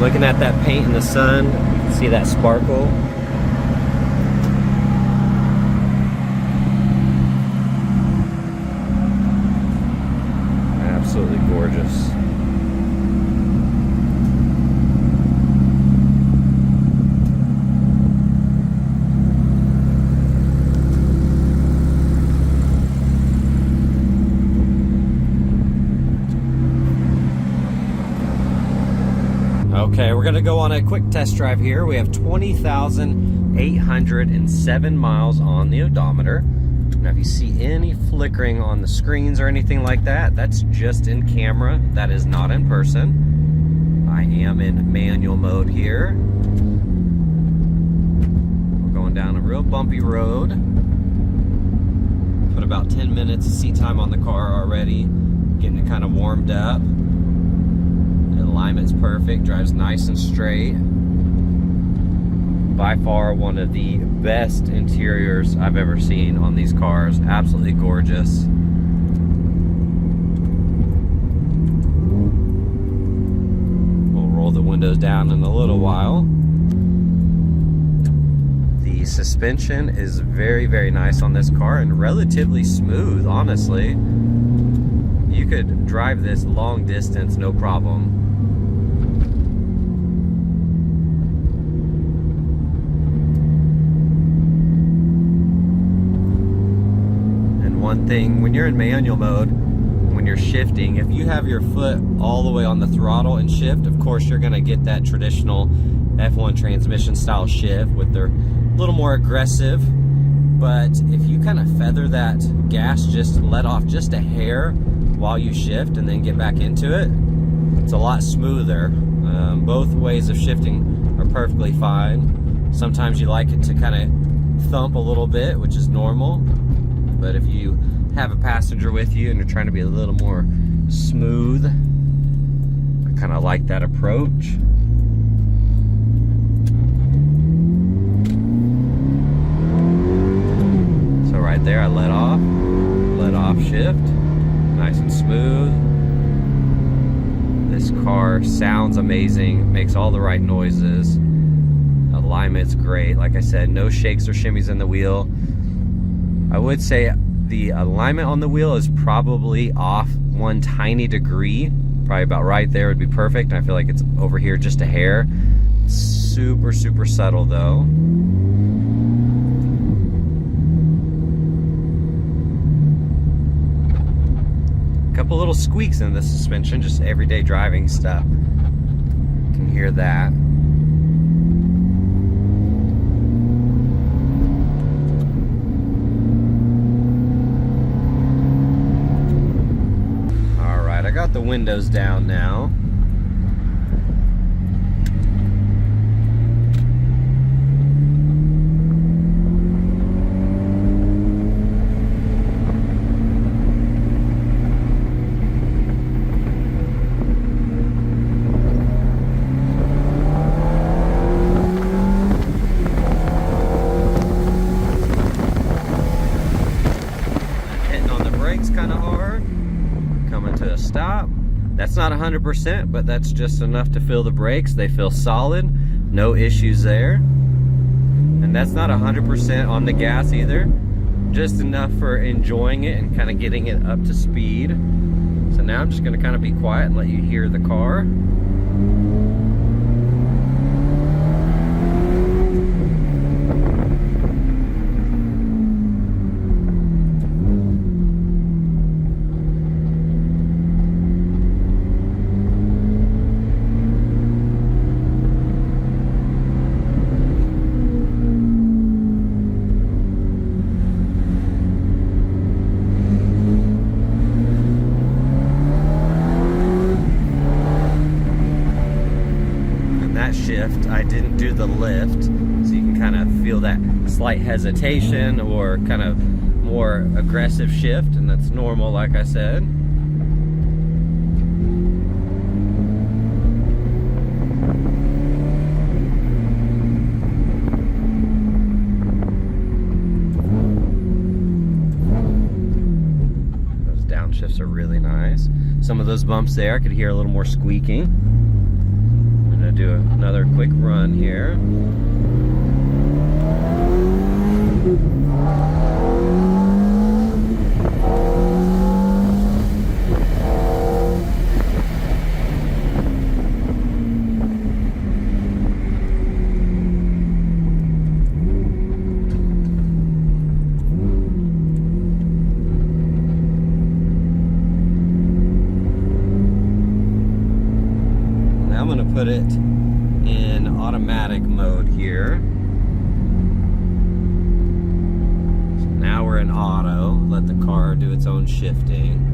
Looking at that paint in the sun, you can see that sparkle. Absolutely gorgeous. Okay, we're gonna go on a quick test drive here. We have 20,807 miles on the odometer. Now if you see any flickering on the screens or anything like that, that's just in camera. That is not in person. I am in manual mode here. We're going down a real bumpy road. Put about 10 minutes of seat time on the car already. Getting it kind of warmed up. Alignment's perfect, drives nice and straight. By far one of the best interiors I've ever seen on these cars. Absolutely gorgeous. We'll roll the windows down in a little while. The suspension is very, very nice on this car and relatively smooth, honestly. You could drive this long distance, no problem. One thing, when you're in manual mode, when you're shifting, if you have your foot all the way on the throttle and shift, of course you're going to get that traditional F1 transmission style shift with their little more aggressive. But if you kind of feather that gas, just let off just a hair while you shift and then get back into it, it's a lot smoother. Both ways of shifting are perfectly fine. Sometimes you like it to kind of thump a little bit, which is normal. But if you have a passenger with you and you're trying to be a little more smooth, I kind of like that approach. So right there, I let off shift, nice and smooth. This car sounds amazing, makes all the right noises. Alignment's great. Like I said, no shakes or shimmies in the wheel. I would say the alignment on the wheel is probably off one tiny degree. Probably about right there would be perfect. I feel like it's over here just a hair. Super, super subtle though. A couple little squeaks in the suspension, just everyday driving stuff. You can hear that. Got the windows down now. Hitting on the brakes kind of hard. Coming to a stop. That's not 100%, but that's just enough to feel the brakes. They feel solid, no issues there. And that's not 100% on the gas either, just enough for enjoying it and kind of getting it up to speed. So now I'm just going to kind of be quiet and let you hear the car. Shift, I didn't do the lift, so you can kind of feel that slight hesitation or kind of more aggressive shift, and that's normal, like I said. Those downshifts are really nice. Some of those bumps there, I could hear a little more squeaking. do another quick run here. I'm going to put it in automatic mode here. So now we're in auto. Let the car do its own shifting.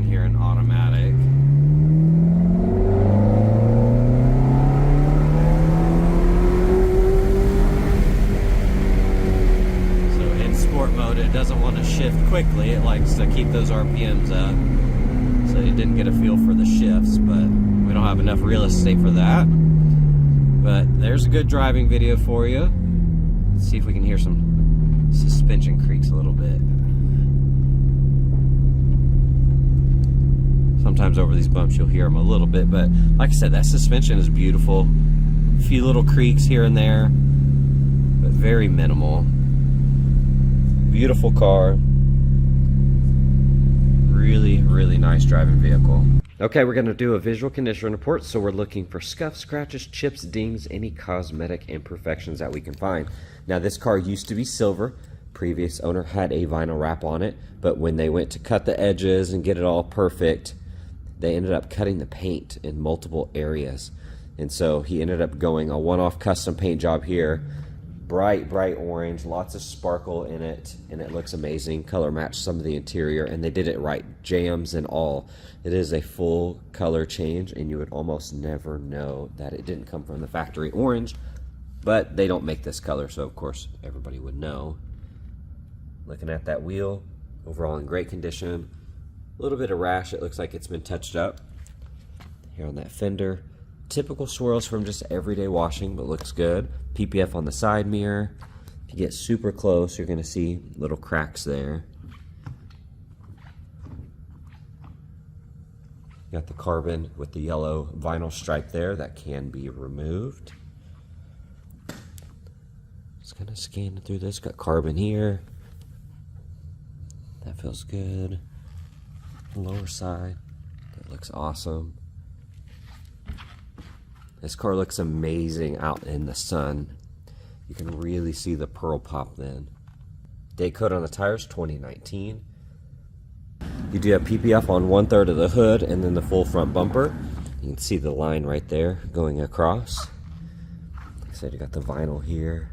Here in automatic. So in sport mode, it doesn't want to shift quickly. It likes to keep those RPMs up. So you didn't get a feel for the shifts, but we don't have enough real estate for that. But there's a good driving video for you. Let's see if we can hear some suspension creaks a little bit. Sometimes over these bumps you'll hear them a little bit, but like I said, that suspension is beautiful. A few little creaks here and there, but very minimal. Beautiful car. Really, really nice driving vehicle. Okay, we're going to do a visual condition report, so we're looking for scuffs, scratches, chips, dings, any cosmetic imperfections that we can find. Now, this car used to be silver. Previous owner had a vinyl wrap on it, but when they went to cut the edges and get it all perfect, they ended up cutting the paint in multiple areas. And so he ended up going a one-off custom paint job here. Bright, bright orange, lots of sparkle in it, and it looks amazing. Color matched some of the interior, and they did it right, jams and all. It is a full color change, and you would almost never know that it didn't come from the factory orange, but they don't make this color, so of course everybody would know. Looking at that wheel, overall in great condition. A little bit of rash, it looks like it's been touched up. Here on that fender, typical swirls from just everyday washing, but looks good. PPF on the side mirror. If you get super close, you're gonna see little cracks there. Got the carbon with the yellow vinyl stripe there that can be removed. Just gonna scan through this, got carbon here. That feels good. Lower side, that looks awesome. This car looks amazing out in the sun. You can really see the pearl pop then. Day coat on the tires, 2019. You do have PPF on 1/3 of the hood and then the full front bumper. You can see the line right there going across. Like I said, you got the vinyl here.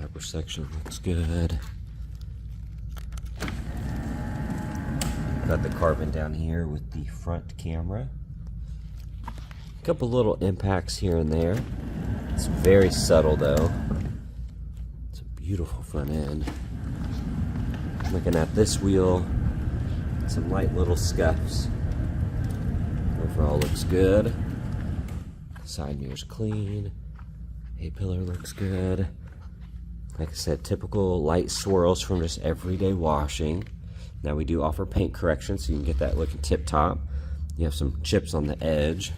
Upper section looks good. Got the carbon down here with the front camera. A couple little impacts here and there. It's very subtle though. It's a beautiful front end. Looking at this wheel, some light little scuffs. Overall looks good. Side mirror's clean. A-pillar looks good. Like I said, typical light swirls from just everyday washing. Now we do offer paint correction, so you can get that looking tip-top. You have some chips on the edge.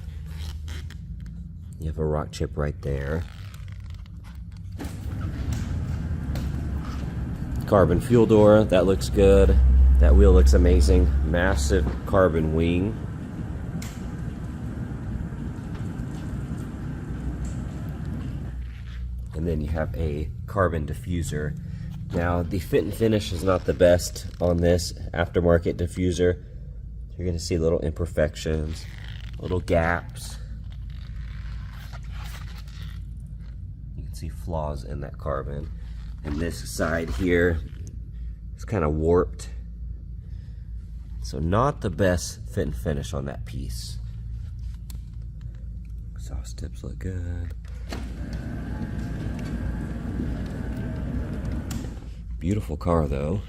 You have a rock chip right there. Carbon fuel door, that looks good. That wheel looks amazing. Massive carbon wing. And then you have a carbon diffuser. Now the fit and finish is not the best on this aftermarket diffuser. You're going to see little imperfections, little gaps. can see flaws in that carbon. And this side here is kind of warped. So not the best fit and finish on that piece. Exhaust tips look good. Beautiful car though.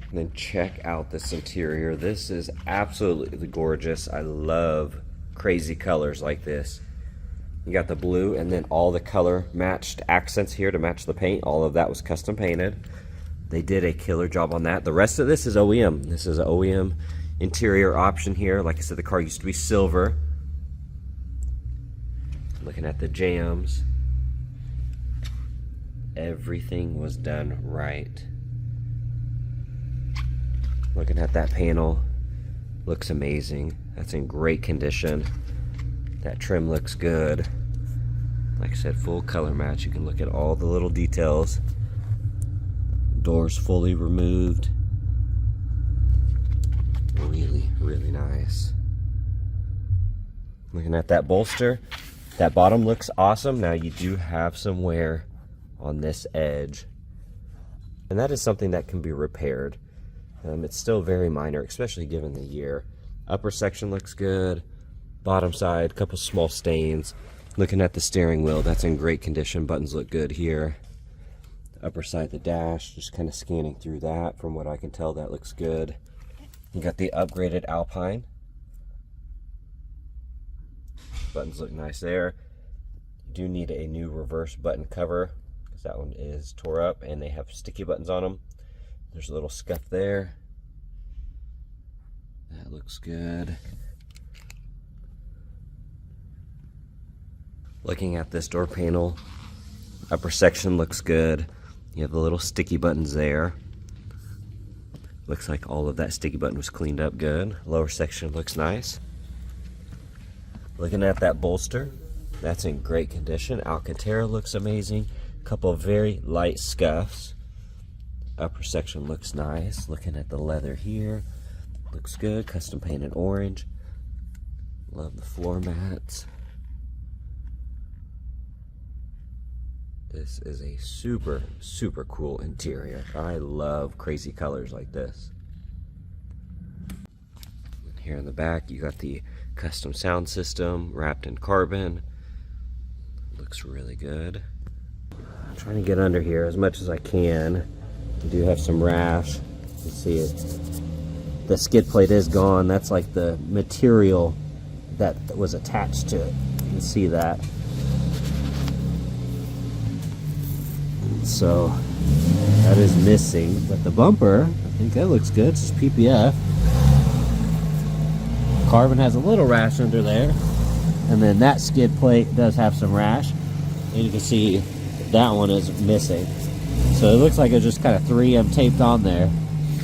And then check out this interior. This is absolutely gorgeous. I love crazy colors like this. You got the blue and then all the color matched accents here to match the paint. All of that was custom painted. They did a killer job on that. The rest of this is OEM. This is an OEM interior option here. Like I said, the car used to be silver. Looking at the jams. Everything was done right. Looking at that panel. Looks amazing. That's in great condition. That trim looks good. Like I said, full color match. You can look at all the little details. Doors fully removed. Really, really nice. Looking at that bolster. That bottom looks awesome. Now you do have some wear on this edge. And that is something that can be repaired. It's still very minor, especially given the year. Upper section looks good. Bottom side, a couple small stains. Looking at the steering wheel, that's in great condition. Buttons look good here. The upper side of the dash, just kind of scanning through that. From what I can tell, that looks good. You got the upgraded Alpine. Buttons look nice there. You do need a new reverse button cover because that one is tore up and they have sticky buttons on them. There's a little scuff there. That looks good. Looking at this door panel, upper section looks good. You have the little sticky buttons there. Looks like all of that sticky button was cleaned up good. Lower section looks nice. Looking at that bolster, that's in great condition. Alcantara looks amazing. Couple of very light scuffs. Upper section looks nice. Looking at the leather here, looks good. Custom painted orange. Love the floor mats. This is a super, super cool interior. I love crazy colors like this. Here in the back, you got the custom sound system wrapped in carbon. Looks really good. I'm trying to get under here as much as I can. You do have some rash. You see it. The skid plate is gone. That's like the material that was attached to it. You can see that. So that is missing, but the bumper, I think that looks good. It's just PPF. Carbon has a little rash under there, and then that skid plate does have some rash, and you can see that one is missing. So it looks like it's just kind of 3M taped on there.